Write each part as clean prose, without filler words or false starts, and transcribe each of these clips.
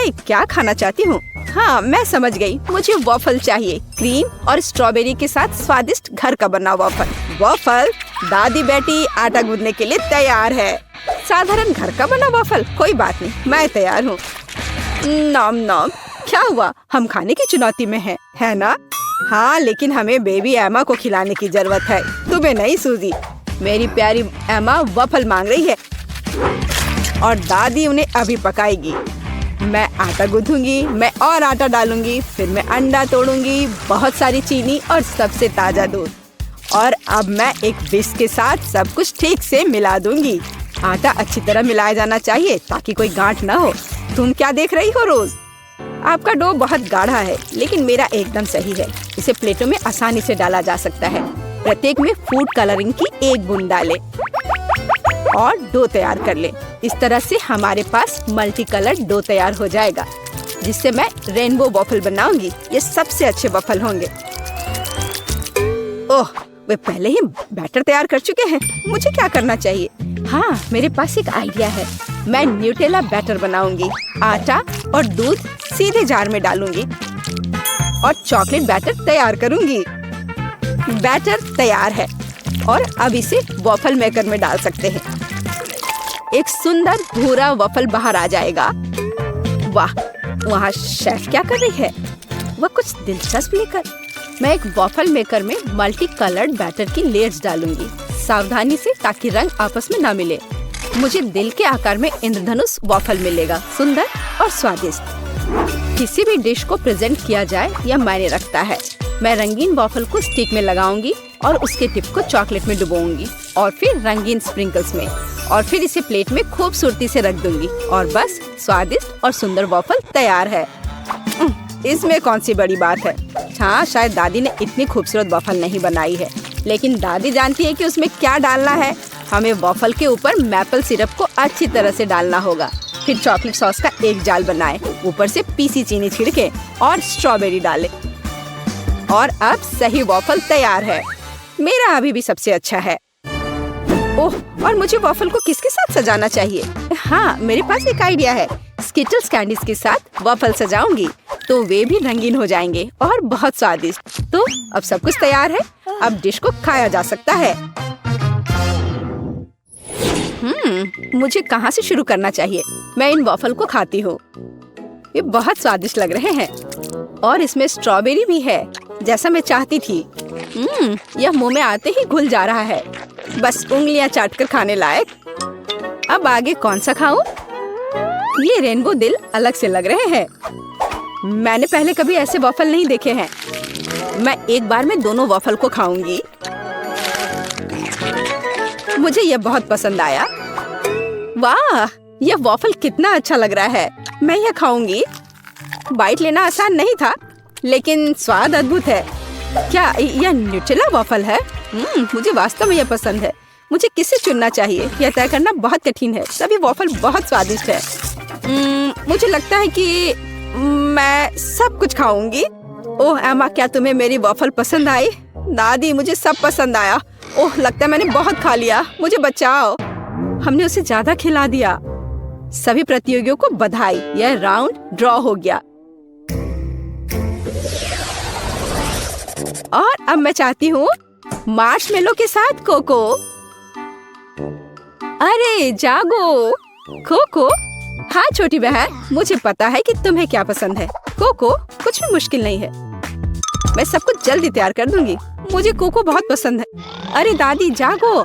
मैं क्या खाना चाहती हूँ? हाँ, मैं समझ गई। मुझे वॉफल चाहिए, क्रीम और स्ट्रॉबेरी के साथ स्वादिष्ट घर का बना वॉफल। वॉफल, दादी बेटी आटा गूंदने के लिए तैयार है। साधारण घर का बना वॉफल, कोई बात नहीं, मैं तैयार हूँ। नॉम नॉम। क्या हुआ? हम खाने की चुनौती में हैं, है ना? हाँ, लेकिन हमें बेबी एमा को खिलाने की जरूरत है, तुम्हें नहीं सूजी। मेरी प्यारी एमा वॉफल मांग रही है और दादी उन्हें अभी पकाएगी। मैं आटा गूंथूंगी, मैं और आटा डालूंगी, फिर मैं अंडा तोड़ूंगी, बहुत सारी चीनी और सबसे ताजा दूध। और अब मैं एक विस्क के साथ सब कुछ ठीक से मिला दूंगी। आटा अच्छी तरह मिलाया जाना चाहिए ताकि कोई गांठ न हो। तुम क्या देख रही हो रोज? आपका डो बहुत गाढ़ा है, लेकिन मेरा एकदम सही है। इसे प्लेटों में आसानी से डाला जा सकता है। प्रत्येक में फूड कलरिंग की एक बूंद डालें और डो तैयार कर लें। इस तरह से हमारे पास मल्टी कलर डो तैयार हो जाएगा, जिससे मैं रेनबो वॉफल बनाऊंगी। ये सबसे अच्छे वॉफल होंगे। ओह, वे पहले ही बैटर तैयार कर चुके हैं। मुझे क्या करना चाहिए? हाँ, मेरे पास एक आइडिया है। मैं न्यूटेला बैटर बनाऊंगी। आटा और दूध सीधे जार में डालूंगी और चॉकलेट बैटर तैयार करूंगी। बैटर तैयार है और अब इसे वॉफल मेकर में डाल सकते हैं। एक सुंदर भूरा वॉफल बाहर आ जाएगा। वाह, वहाँ शेफ क्या कर रही है? वह कुछ दिलचस्प लेकर। मैं एक वॉफल मेकर में मल्टी कलर्ड बैटर की लेयर्स डालूंगी, सावधानी से, ताकि रंग आपस में न मिले। मुझे दिल के आकार में इंद्रधनुष वॉफल मिलेगा, सुंदर और स्वादिष्ट। किसी भी डिश को प्रेजेंट किया जाए यह मायने रखता है। मैं रंगीन वॉफल को स्टिक में लगाऊंगी और उसके टिप को चॉकलेट में डुबोऊंगी और फिर रंगीन स्प्रिंकल्स में, और फिर इसे प्लेट में खूबसूरती से रख दूंगी और बस स्वादिष्ट और सुंदर वॉफल तैयार है। इसमें कौन सी बड़ी बात है? हाँ, शायद दादी ने इतनी खूबसूरत वॉफल नहीं बनाई है, लेकिन दादी जानती है कि उसमें क्या डालना है। हमें वॉफल के ऊपर मैपल सिरप को अच्छी तरह से डालना होगा, फिर चॉकलेट सॉस का एक जाल बनाएं, ऊपर से पीसी चीनी छिड़के और स्ट्रॉबेरी डालें। और अब सही वॉफल तैयार है। मेरा अभी भी सबसे अच्छा है। ओह, और मुझे वॉफल को किसके साथ सजाना चाहिए? हाँ, मेरे पास एक आइडिया है। स्किटल्स कैंडीज के साथ वॉफल सजाऊंगी तो वे भी रंगीन हो जाएंगे और बहुत स्वादिष्ट। तो अब सब कुछ तैयार है। अब डिश को खाया जा सकता है। मुझे कहाँ से शुरू करना चाहिए? मैं इन वॉफल को खाती हूँ। ये बहुत स्वादिष्ट लग रहे हैं और इसमें स्ट्रॉबेरी भी है, जैसा मैं चाहती थी। यह मुंह में आते ही घुल जा रहा है, बस उंगलियां चाटकर खाने लायक। अब आगे कौन सा खाऊं? ये रेनबो दिल अलग से लग रहे हैं। मैंने पहले कभी ऐसे वॉफल नहीं देखे हैं। मैं एक बार में दोनों वॉफल को खाऊंगी। मुझे यह बहुत पसंद आया। वाह, यह वॉफल कितना अच्छा लग रहा है। मैं यह खाऊंगी। बाइट लेना आसान नहीं था, लेकिन स्वाद अद्भुत है। क्या यह न्यूटेला वॉफल है? मुझे वास्तव में यह पसंद है। मुझे किसे चुनना चाहिए, यह तय करना बहुत कठिन है। सभी वॉफल बहुत स्वादिष्ट है। मुझे लगता है कि मैं सब कुछ खाऊंगी। ओह एमा, क्या तुम्हें मेरी वॉफल पसंद आई? दादी, मुझे सब पसंद आया। ओह, लगता है मैंने बहुत खा लिया। मुझे बचाओ। हमने उसे ज्यादा खिला दिया। सभी प्रतियोगियों को बधाई, यह राउंड ड्रॉ हो गया। और अब मैं चाहती हूँ मार्शमेलो के साथ कोको। अरे जागो कोको। हाँ छोटी बहन, मुझे पता है कि तुम्हें क्या पसंद है। कोको कुछ भी मुश्किल नहीं है। मैं सब कुछ जल्दी तैयार कर दूंगी। मुझे कोको बहुत पसंद है। अरे दादी जागो,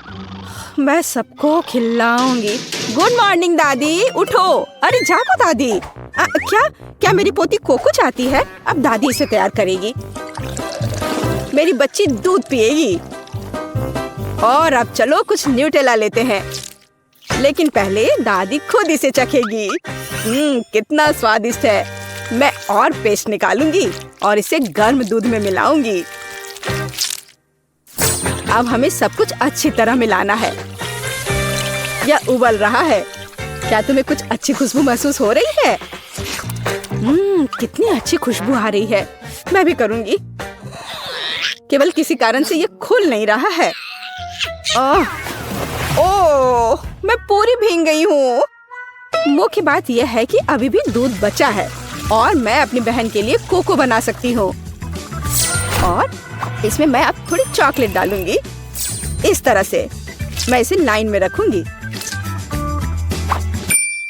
मैं सबको खिलाऊंगी। गुड मॉर्निंग दादी, उठो। अरे जागो दादी। क्या मेरी पोती कोको चाहती है? अब दादी इसे तैयार करेगी। मेरी बच्ची दूध पिएगी। और अब चलो कुछ न्यूटेला लेते हैं, लेकिन पहले दादी खुद इसे चखेगी। कितना स्वादिष्ट है। मैं और पेस्ट निकालूंगी और इसे गर्म दूध में मिलाऊंगी। अब हमें सब कुछ अच्छी तरह मिलाना है। यह उबल रहा है। क्या तुम्हें कुछ अच्छी खुशबू महसूस हो रही है? कितनी अच्छी खुशबू आ रही है। मैं भी करूंगी। केवल किसी कारण से ये खुल नहीं रहा है। ओह, मैं पूरी भीग गई हूँ। मुख्य बात यह है कि अभी भी दूध बचा है और मैं अपनी बहन के लिए कोको बना सकती हूँ। और इसमें मैं अब थोड़ी चॉकलेट डालूंगी। इस तरह से मैं इसे लाइन में रखूंगी।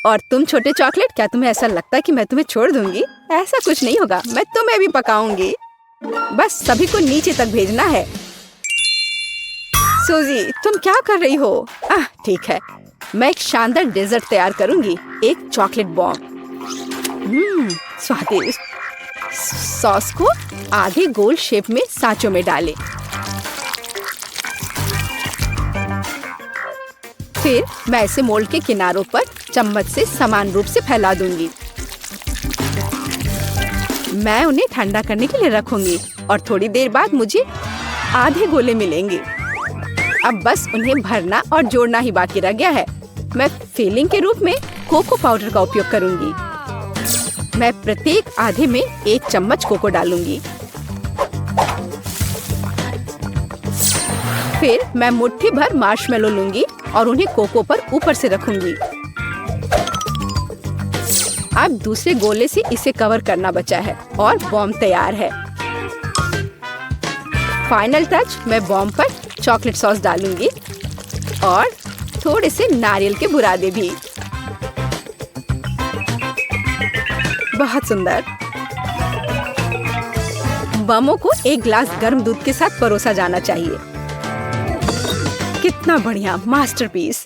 और तुम छोटे चॉकलेट, क्या तुम्हें ऐसा लगता है कि मैं तुम्हें छोड़ दूंगी? ऐसा कुछ नहीं होगा, मैं तुम्हें भी पकाऊंगी। बस सभी को नीचे तक भेजना है। सूजी, तुम क्या कर रही हो? ठीक है, मैं एक शानदार डेजर्ट तैयार करूंगी, एक चॉकलेट बॉम्ब। स्वादिष्ट। सॉस को आधे गोल शेप में सांचों में डालें। फिर मैं इसे मोल्ड के किनारों पर चम्मच से समान रूप से फैला दूंगी। मैं उन्हें ठंडा करने के लिए रखूंगी और थोड़ी देर बाद मुझे आधे गोले मिलेंगे। अब बस उन्हें भरना और जोड़ना ही बाकी रह गया है। मैं फिलिंग के रूप में कोको पाउडर का उपयोग करूंगी। मैं प्रत्येक आधे में 1 चम्मच कोको डालूंगी। फिर मैं मुट्ठी भर मार्शमेलो लूंगी और उन्हें कोको पर ऊपर से रखूंगी। अब दूसरे गोले से इसे कवर करना बचा है और बॉम्ब तैयार है। फाइनल टच, मैं बॉम्ब पर चॉकलेट सॉस डालूंगी और थोड़े से नारियल के बुरादे भी। बहुत सुंदर। बमों को एक ग्लास गर्म दूध के साथ परोसा जाना चाहिए। कितना बढ़िया मास्टरपीस।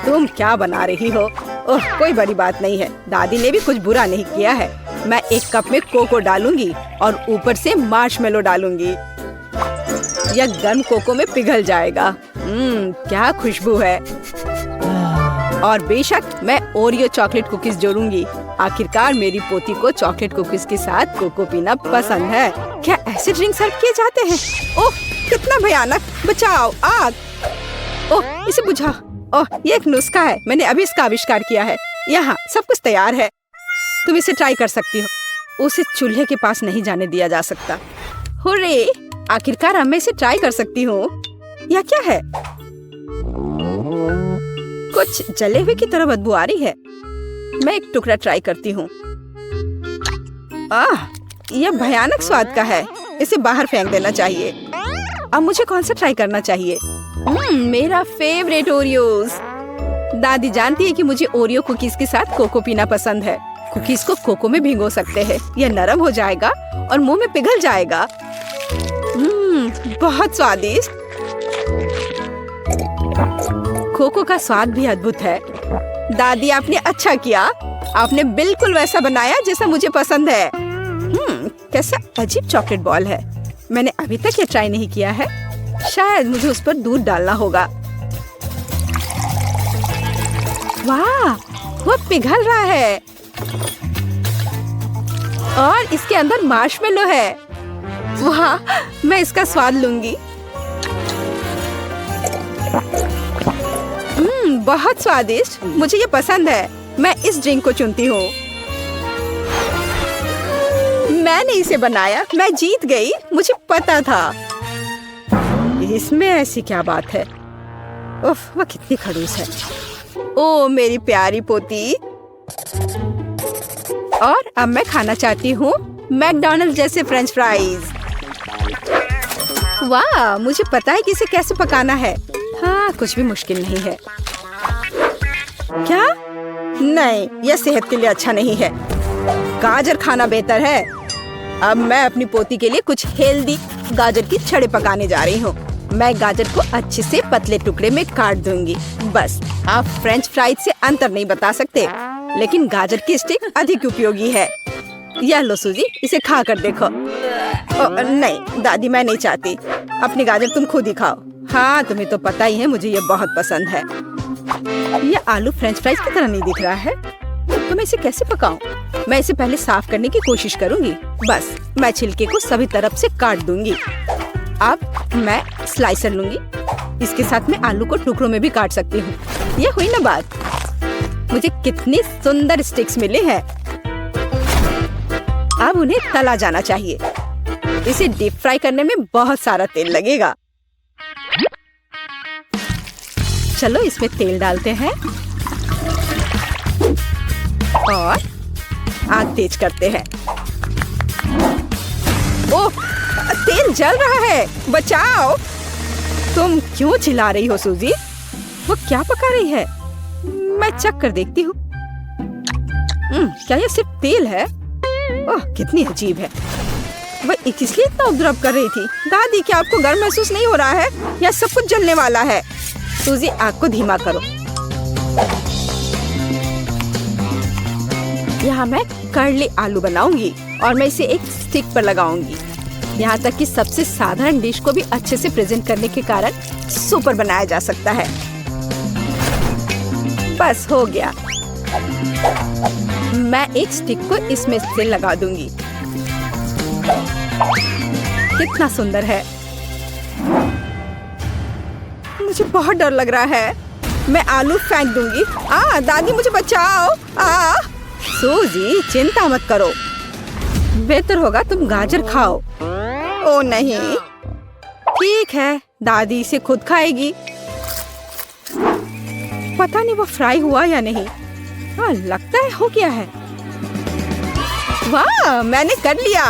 तुम क्या बना रही हो? ओह, कोई बड़ी बात नहीं है। दादी ने भी कुछ बुरा नहीं किया है। मैं 1 कप में कोको डालूंगी और ऊपर से मार्शमेलो डालूंगी। यह गर्म कोको में पिघल जाएगा। क्या खुशबू है। और बेशक मैं ओरियो चॉकलेट कुकीज जोड़ूंगी। आखिरकार मेरी पोती को चॉकलेट कुकीज के साथ कोको पीना पसंद है। क्या ऐसे ड्रिंक सर्व किए जाते हैं? ओह, कितना भयानक। बचाओ, आग। ओह, इसे बुझा। ओह, ये एक नुस्खा है। मैंने अभी इसका आविष्कार किया है। यहाँ सब कुछ तैयार है। तुम इसे ट्राई कर सकती हो। उसे चूल्हे के पास नहीं जाने दिया जा सकता। हुर्रे, आखिरकार अब मैं इसे ट्राई कर सकती हूँ। यह क्या है? कुछ जले हुए की तरह बदबू आ रही है। मैं एक टुकड़ा ट्राई करती हूँ। यह भयानक स्वाद का है। इसे बाहर फेंक देना चाहिए। अब मुझे कौन सा ट्राई करना चाहिए? मेरा फेवरेट ओरियोज। दादी जानती है कि मुझे ओरियो कुकीज के साथ कोको पीना पसंद है। कुकीज को कोको में भिगो सकते हैं। यह नरम हो जाएगा और मुंह में पिघल जाएगा। बहुत स्वादिष्ट। कोको का स्वाद भी अद्भुत है। दादी, आपने अच्छा किया। आपने बिल्कुल वैसा बनाया जैसा मुझे पसंद है। कैसा अजीब चॉकलेट बॉल है। मैंने अभी तक ये ट्राई नहीं किया है। शायद मुझे उस पर दूध डालना होगा। वाह, वह पिघल रहा है और इसके अंदर मार्शमेलो है। वाह, मैं इसका स्वाद लूंगी। बहुत स्वादिष्ट। मुझे ये पसंद है। मैं इस ड्रिंक को चुनती हूँ। मैंने इसे बनाया। मैं जीत गई। मुझे पता था। इसमें ऐसी क्या बात है? उफ, वह कितनी खड़ूस है। ओ मेरी प्यारी पोती। और अब मैं खाना चाहती हूँ मैकडॉनल्ड जैसे फ्रेंच फ्राइज। वाह, मुझे पता है कि इसे कैसे पकाना है। हाँ, कुछ भी मुश्किल नहीं है। क्या? नहीं, यह सेहत के लिए अच्छा नहीं है। गाजर खाना बेहतर है। अब मैं अपनी पोती के लिए कुछ हेल्दी गाजर की छड़े पकाने जा रही हूँ। मैं गाजर को अच्छे से पतले टुकड़े में काट दूंगी। बस, आप फ्रेंच फ्राइज से अंतर नहीं बता सकते, लेकिन गाजर की स्टिक अधिक उपयोगी है। यह लो सूजी, इसे खा कर देखो। नहीं दादी, मैं नहीं चाहती। अपनी गाजर तुम खुद ही खाओ। हाँ, तुम्हें तो पता ही है मुझे ये बहुत पसंद है। यह आलू फ्रेंच फ्राइज की तरह नहीं दिख रहा है। तो मैं इसे कैसे पकाऊं? मैं इसे पहले साफ करने की कोशिश करूंगी। बस, मैं छिलके को सभी तरफ से काट दूंगी। अब मैं स्लाइसर लूंगी। इसके साथ मैं आलू को टुकड़ों में भी काट सकती हूँ। यह हुई ना बात। मुझे कितनी सुंदर स्टिक्स मिले हैं। अब उन्हें तला जाना चाहिए। इसे डीप फ्राई करने में बहुत सारा तेल लगेगा। चलो इसमें तेल डालते हैं। और आग तेज करते हैं। ओह, तेल जल रहा है, बचाओ। तुम क्यों चिल्ला रही हो सूजी? वो क्या पका रही है? मैं चख कर देखती हूँ। क्या ये सिर्फ तेल है? ओह, कितनी अजीब है। वह इसलिए इतना उपद्रव कर रही थी। दादी, क्या आपको गर्म महसूस नहीं हो रहा है? या सब कुछ जलने वाला है? सूजी, आग को धीमा करो। यहाँ मैं कर्ली आलू बनाऊंगी और मैं इसे एक स्टिक पर लगाऊंगी। यहाँ तक कि सबसे साधारण डिश को भी अच्छे से प्रेजेंट करने के कारण सुपर बनाया जा सकता है। बस हो गया। मैं एक स्टिक को इसमें से लगा दूंगी। कितना सुंदर है। मुझे बहुत डर लग रहा है। मैं आलू फेंक दूंगी। दादी, मुझे बचाओ। सूजी, चिंता मत करो। बेहतर होगा तुम गाजर खाओ। ओ नहीं, ठीक है, दादी इसे खुद खाएगी। पता नहीं वो फ्राई हुआ या नहीं। लगता है हो गया है। वाह, मैंने कर लिया।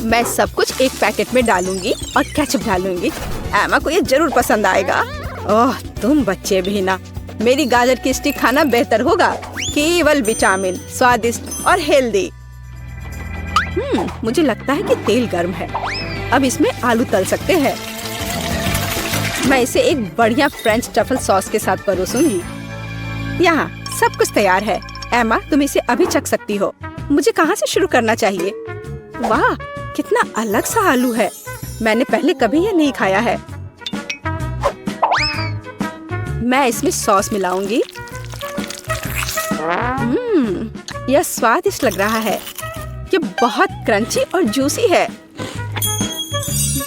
मैं सब कुछ एक पैकेट में डालूंगी और केचप डालूंगी। एमा को ये जरूर पसंद आएगा। ओह, तुम बच्चे भी ना। मेरी गाजर की स्टिक खाना बेहतर होगा। केवल विटामिन, स्वादिष्ट और हेल्दी। मुझे लगता है कि तेल गर्म है। अब इसमें आलू तल सकते हैं। मैं इसे एक बढ़िया फ्रेंच ट्रफल सॉस के साथ परोसूंगी। यहाँ सब कुछ तैयार है। एमा, तुम इसे अभी चख सकती हो। मुझे कहाँ से शुरू करना चाहिए? वाह, कितना अलग सा आलू है। मैंने पहले कभी ये नहीं खाया है। मैं इसमें सॉस मिलाऊंगी। यह स्वादिष्ट लग रहा है। ये बहुत क्रंची और जूसी है।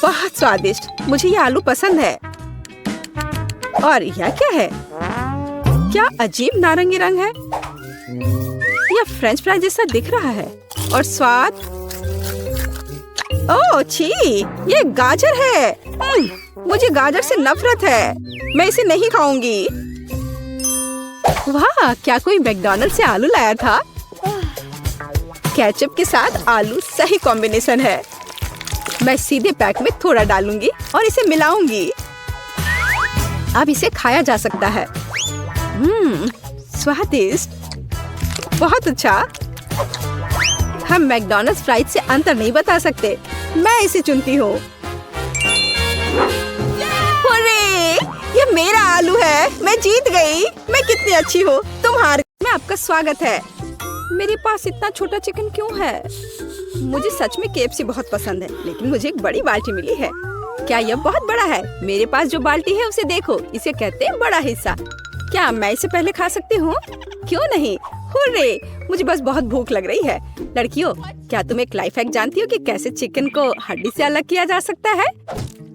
बहुत स्वादिष्ट। मुझे ये आलू पसंद है। और यह क्या है? क्या अजीब नारंगी रंग है। यह फ्रेंच फ्राई जैसा दिख रहा है। और स्वाद, ओह छी, ये गाजर है। मुझे गाजर से नफरत है। मैं इसे नहीं खाऊंगी। वाह, क्या कोई मैकडॉनल्ड से आलू लाया था? केचप के साथ आलू सही कॉम्बिनेशन है। मैं सीधे पैक में थोड़ा डालूंगी और इसे मिलाऊंगी। अब इसे खाया जा सकता है। स्वादिष्ट, बहुत अच्छा। हम मैकडॉनल्ड्स फ्राइज से अंतर नहीं बता सकते। मैं इसे चुनती हूँ। ये मेरा आलू है। मैं जीत गई। मैं कितनी अच्छी हूँ। तुम हार गई। में आपका स्वागत है। मेरे पास इतना छोटा चिकन क्यों है? मुझे सच में KFC बहुत पसंद है, लेकिन मुझे एक बड़ी बाल्टी मिली है। क्या यह बहुत बड़ा है? मेरे पास जो बाल्टी है उसे देखो। इसे कहते हैं बड़ा हिस्सा। क्या मैं इसे पहले खा सकती हूँ? क्यों नहीं? हुर्रे! मुझे बस बहुत भूख लग रही है। लड़कियों, क्या तुम एक लाइफ हैक जानती हो कि कैसे चिकन को हड्डी से अलग किया जा सकता है?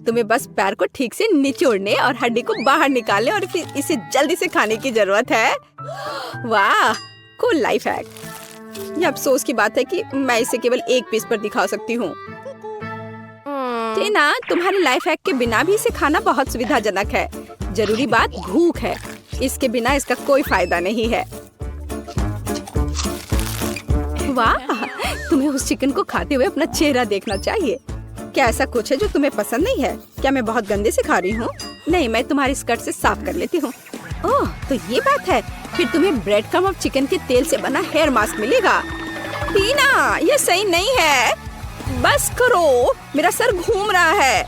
तुम्हें बस पैर को ठीक से निचोड़ने और हड्डी को बाहर निकालने और फिर इसे जल्दी से खाने की जरूरत है। वाह, कूल लाइफ हैक। ये अफसोस की बात है कि मैं इसे केवल एक पीस पर दिखा सकती हूँ। टीना, तुम्हारे लाइफ हैक के बिना भी इसे खाना बहुत सुविधाजनक है। जरूरी बात भूख है। इसके बिना इसका कोई फायदा नहीं है। वाह, तुम्हें उस चिकन को खाते हुए अपना चेहरा देखना चाहिए। क्या ऐसा कुछ है जो तुम्हें पसंद नहीं है? क्या मैं बहुत गंदे से खा रही हूँ? नहीं, मैं तुम्हारी स्कर्ट से साफ कर लेती हूँ। ओह, तो ये बात है। फिर तुम्हें ब्रेड क्रम्ब और चिकन के तेल से बना हेयर मास्क मिलेगा। टीना, ये सही नहीं है। बस करो, मेरा सर घूम रहा है।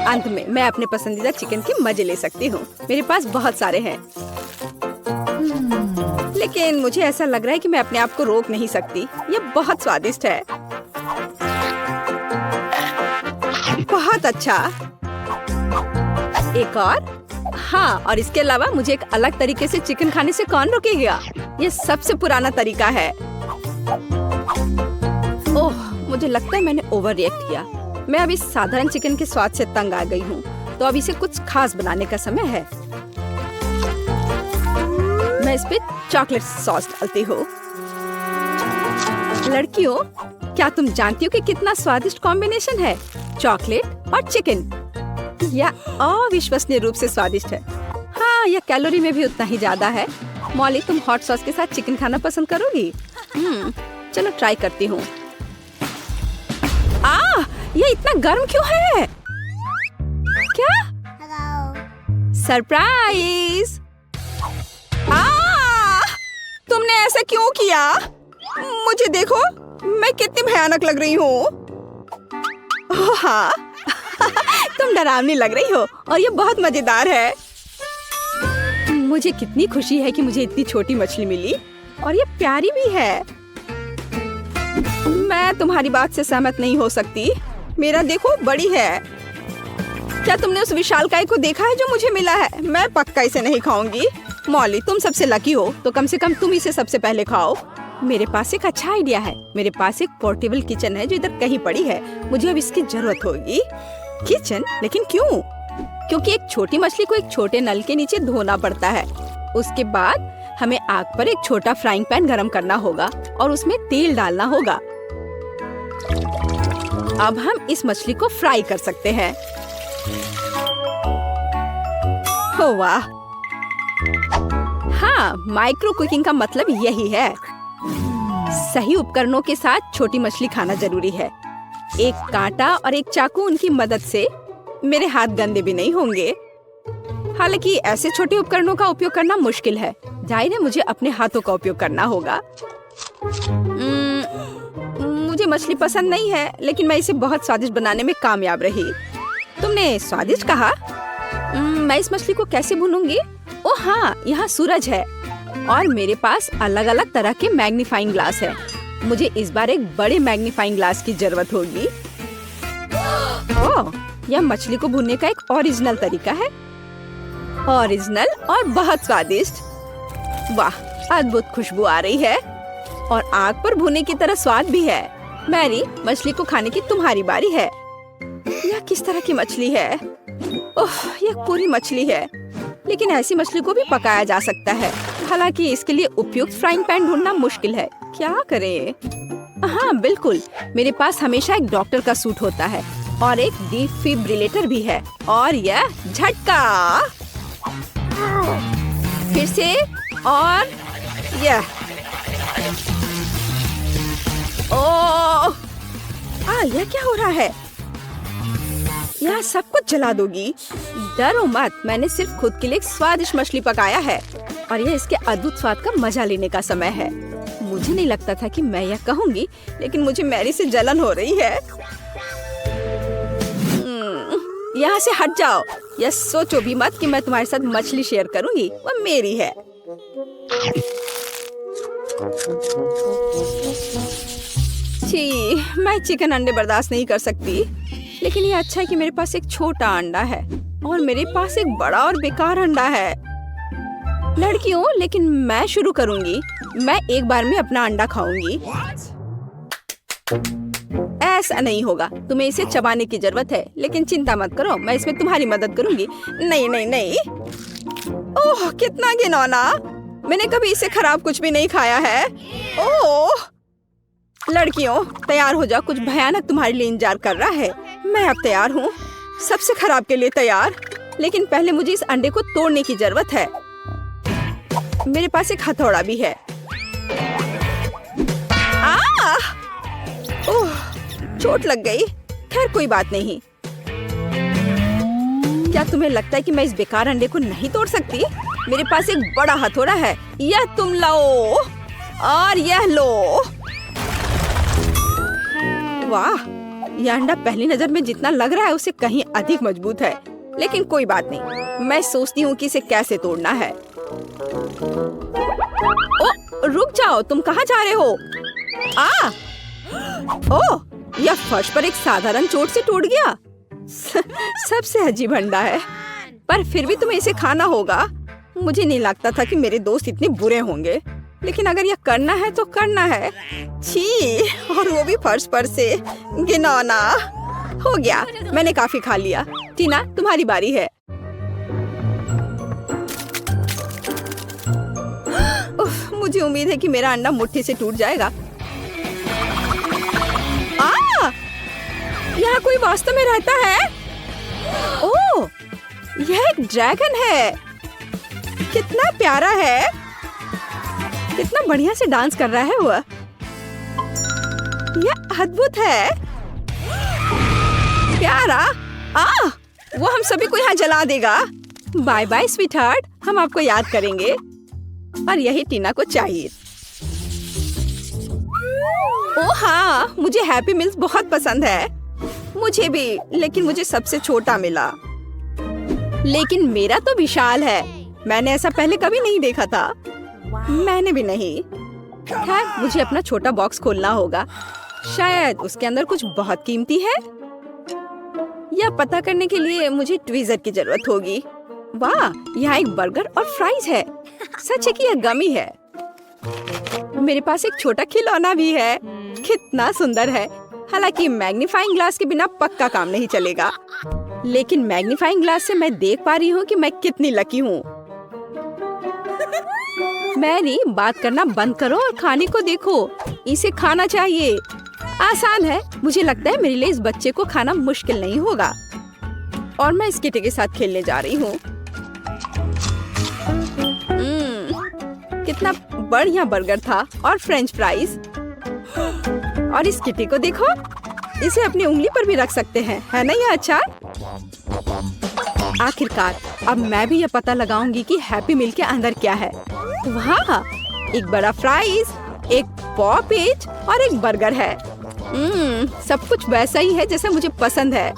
अंत में मैं अपने पसंदीदा चिकन के मजे ले सकती हूँ। मेरे पास बहुत सारे हैं, लेकिन मुझे ऐसा लग रहा है कि मैं अपने आप को रोक नहीं सकती। ये बहुत स्वादिष्ट है। बहुत अच्छा। एक और? हाँ, और इसके अलावा मुझे एक अलग तरीके से चिकन खाने से कौन रोकेगा? ये सबसे पुराना तरीका है। ओह, मुझे लगता है मैंने ओवर रिएक्ट किया। मैं अभी साधारण चिकन के स्वाद से तंग आ गई हूँ, तो अब इसे कुछ खास बनाने का समय है। मैं इस पे चॉकलेट सॉस डालती हूँ। लड़कियों, क्या तुम जानती हो कि कितना स्वादिष्ट कॉम्बिनेशन है? चॉकलेट और चिकन। यह अविश्वसनीय रूप से स्वादिष्ट है। हाँ, हाँ, यह कैलोरी में भी उतना ही ज्यादा है। मॉली, तुम हॉट सॉस के साथ चिकन खाना पसंद करोगी? चलो ट्राई करती हूँ। ये इतना गर्म क्यों है? क्या? सरप्राइज! तुमने ऐसा क्यों किया? मुझे देखो, मैं कितनी भयानक लग रही हूँ। हाँ, तुम डरावनी लग रही हो और ये बहुत मजेदार है। मुझे कितनी खुशी है कि मुझे इतनी छोटी मछली मिली और ये प्यारी भी है। मैं तुम्हारी बात से सहमत नहीं हो सकती। मेरा देखो, बड़ी है। क्या तुमने उस विशालकाय को देखा है जो मुझे मिला है? मैं पक्का इसे नहीं खाऊंगी। मॉली, तुम सबसे लकी हो, तो कम से कम तुम इसे सबसे पहले खाओ। मेरे पास एक अच्छा आइडिया है। मेरे पास एक पोर्टेबल किचन है जो इधर कहीं पड़ी है। मुझे अब इसकी जरूरत होगी। किचन? लेकिन क्यों? क्योंकि एक छोटी मछली को एक छोटे नल के नीचे धोना पड़ता है। उसके बाद हमें आग पर एक छोटा फ्राइंग पैन गरम करना होगा और उसमें तेल डालना होगा। अब हम इस मछली को फ्राई कर सकते हैं। ओ वाह! हाँ, माइक्रो कुकिंग का मतलब यही है। सही उपकरणों के साथ छोटी मछली खाना जरूरी है। एक कांटा और एक चाकू, उनकी मदद से मेरे हाथ गंदे भी नहीं होंगे। हालांकि ऐसे छोटे उपकरणों का उपयोग करना मुश्किल है। जाहिर है, मुझे अपने हाथों का उपयोग करना होगा। मुझे मछली पसंद नहीं है, लेकिन मैं इसे बहुत स्वादिष्ट बनाने में कामयाब रही। तुमने स्वादिष्ट कहा? मैं इस मछली को कैसे भूनूंगी? ओह हाँ, यहाँ सूरज है और मेरे पास अलग अलग तरह के मैग्नीफाइंग ग्लास है। मुझे इस बार एक बड़े मैग्नीफाइंग ग्लास की जरूरत होगी। ओह, यह मछली को भूनने का एक ओरिजिनल तरीका है। ओरिजिनल और बहुत स्वादिष्ट। वाह, अद्भुत खुशबू आ रही है और आग पर भुने की तरह स्वाद भी है। मैरी, मछली को खाने की तुम्हारी बारी है। यह किस तरह की मछली है? ओह, यह पूरी मछली है। लेकिन ऐसी मछली को भी पकाया जा सकता है। हालांकि इसके लिए उपयुक्त फ्राइंग पैन ढूंढना मुश्किल है। क्या करें? हाँ बिल्कुल, मेरे पास हमेशा एक डॉक्टर का सूट होता है और एक डिफिब्रिलेटर भी है। और यह झटका। फिर से और यह। ओह! यह क्या हो रहा है? यह सब कुछ जला दोगी। डरो मत, मैंने सिर्फ खुद के लिए एक स्वादिष्ट मछली पकाया है और यह इसके अद्भुत स्वाद का मजा लेने का समय है। मुझे नहीं लगता था कि मैं यह कहूँगी, लेकिन मुझे मैरी से जलन हो रही है। यहाँ से हट जाओ। यह सोचो भी मत कि मैं तुम्हारे साथ मछली शेयर करूँगी। वह मेरी है। छी, मैं चिकन अंडे बर्दाश्त नहीं कर सकती। लेकिन ये अच्छा है कि मेरे पास एक छोटा अंडा है और मेरे पास एक बड़ा और बेकार अंडा है। लड़कियों, लेकिन मैं शुरू करूंगी। मैं एक बार में अपना अंडा खाऊंगी। ऐसा नहीं होगा। तुम्हें इसे चबाने की जरूरत है, लेकिन चिंता मत करो, मैं इसमें तुम्हारी मदद करूंगी। नहीं नहीं नहीं। ओह, कितना घिनौना। मैंने कभी इससे खराब कुछ भी नहीं खाया है। ओह! लड़कियों, तैयार हो जाओ, कुछ भयानक तुम्हारे लिए इंतजार कर रहा है। मैं अब तैयार हूँ, सबसे खराब के लिए तैयार। लेकिन पहले मुझे इस अंडे को तोड़ने की जरूरत है। मेरे पास एक हथौड़ा भी है। ओह, चोट लग गई। खैर कोई बात नहीं। क्या तुम्हें लगता है कि मैं इस बेकार अंडे को नहीं तोड़ सकती? मेरे पास एक बड़ा हथौड़ा है। यह तुम लो और यह लो। वाह, यह अंडा पहली नजर में जितना लग रहा है उससे कहीं अधिक मजबूत है। लेकिन कोई बात नहीं, मैं सोचती हूँ कि इसे कैसे तोड़ना है। ओ, रुक जाओ, तुम कहाँ जा रहे हो? ओह, यह फर्श पर एक साधारण चोट से टूट गया। सबसे अजीब अंडा है, पर फिर भी तुम्हें इसे खाना होगा। मुझे नहीं लगता था कि मेरे दोस्त इतने बुरे होंगे, लेकिन अगर यह करना है तो करना है। छी, और वो भी फर्श पर से। घिनौना। हो गया, मैंने काफी खा लिया। टीना, तुम्हारी बारी है। मुझे उम्मीद है कि मेरा अंडा मुट्ठी से टूट जाएगा। यहाँ कोई वास्तव में रहता है? ओह, यह एक ड्रैगन है। कितना प्यारा है, कितना बढ़िया से डांस कर रहा है वो। यह अद्भुत है, प्यारा। वो हम सभी को यहाँ जला देगा। बाय बाय स्वीट हार्ट, हम आपको याद करेंगे। और यही टीना को चाहिए। ओह हाँ, मुझे हैप्पी मील्स बहुत पसंद है। मुझे भी, लेकिन मुझे सबसे छोटा मिला। लेकिन मेरा तो विशाल है। मैंने ऐसा पहले कभी नहीं देखा था। मैंने भी नहीं। खैर, मुझे अपना छोटा बॉक्स खोलना होगा। शायद उसके अंदर कुछ बहुत कीमती है। यह पता करने के लिए मुझे ट्वीजर की जरूरत होगी। वाह, यहाँ एक बर्गर और फ्राइज है। सच है कि यह गमी है। मेरे पास एक छोटा खिलौना भी है। कितना सुंदर है। हालांकि मैग्नीफाइंग ग्लास के बिना पक्का काम नहीं चलेगा। लेकिन मैग्नीफाइंग ग्लास से मैं देख पा रही हूँ कि मैं कितनी लकी हूँ। मैरी, बात करना बंद करो और खाने को देखो। इसे खाना चाहिए। आसान है। मुझे लगता है मेरे लिए इस बच्चे को खाना मुश्किल नहीं होगा। और मैं इस किटे के साथ खेलने जा रही हूँ। कितना बढ़िया बर्गर था और फ्रेंच फ्राइज। और इस किटी को देखो, इसे अपनी उंगली पर भी रख सकते हैं, है ना ये अच्छा? आखिरकार अब मैं भी ये पता लगाऊंगी कि हैप्पी मील के अंदर क्या है। वाह, एक बड़ा फ्राइज, एक पॉपेज और एक बर्गर है। सब कुछ वैसा ही है जैसा मुझे पसंद है।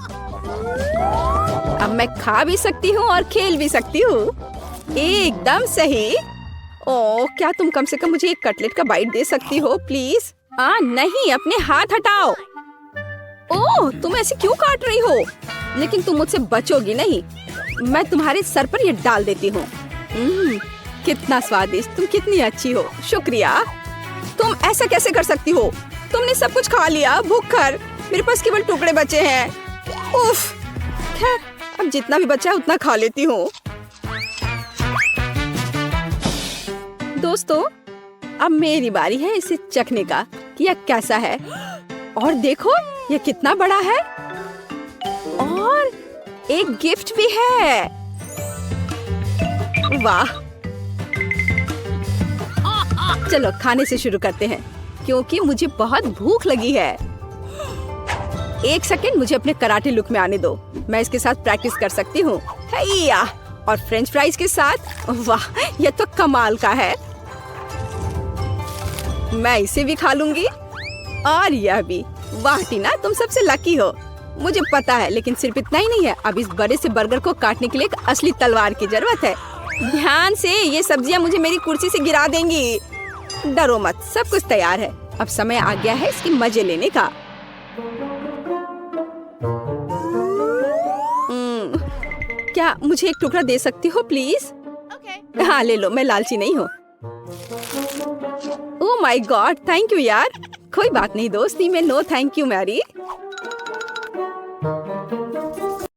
अब मैं खा भी सकती हूँ और खेल भी सकती हूँ। एकदम सही। ओह, क्या तुम कम से कम मुझे एक कटलेट का बाइट दे सकती हो प्लीज? नहीं, अपने हाथ हटाओ। ओह, तुम ऐसे क्यों काट रही हो? लेकिन तुम मुझसे बचोगी नहीं। मैं तुम्हारे सर पर ये डाल देती हूँ। कितना स्वादिष्ट, तुम कितनी अच्छी हो। शुक्रिया। तुम ऐसा कैसे कर सकती हो? तुमने सब कुछ खा लिया, भूखकर। मेरे पास केवल टुकड़े बचे हैं। उफ। खैर, अब जितना भी बचा है उतना खा लेती हूँ। दोस्तों, अब मेरी बारी है इसे चखने का कि यह कैसा है। और देखो, यह कितना बड़ा है। और एक गिफ्ट भी है। वाह। चलो खाने से शुरू करते हैं, क्योंकि मुझे बहुत भूख लगी है। एक सेकंड, मुझे अपने कराटे लुक में आने दो। मैं इसके साथ प्रैक्टिस कर सकती हूँ। और फ्रेंच फ्राइज के साथ। वाह, यह तो कमाल का है। मैं इसे भी खा लूंगी और यह भी। वाह टीना, तुम सबसे लकी हो। मुझे पता है, लेकिन सिर्फ इतना ही नहीं है। अब इस बड़े से बर्गर को काटने के लिए एक असली तलवार की जरूरत है। ध्यान से, ये सब्जियां मुझे मेरी कुर्सी से गिरा देंगी। डरो मत, सब कुछ तैयार है। अब समय आ गया है इसके मजे लेने का। क्या मुझे एक टुकड़ा दे सकती हो प्लीज? हाँ ले लो, मैं लालची नहीं हूँ। Oh my God, thank you यार। कोई बात नहीं, दोस्ती में नो थैंक यू मैरी।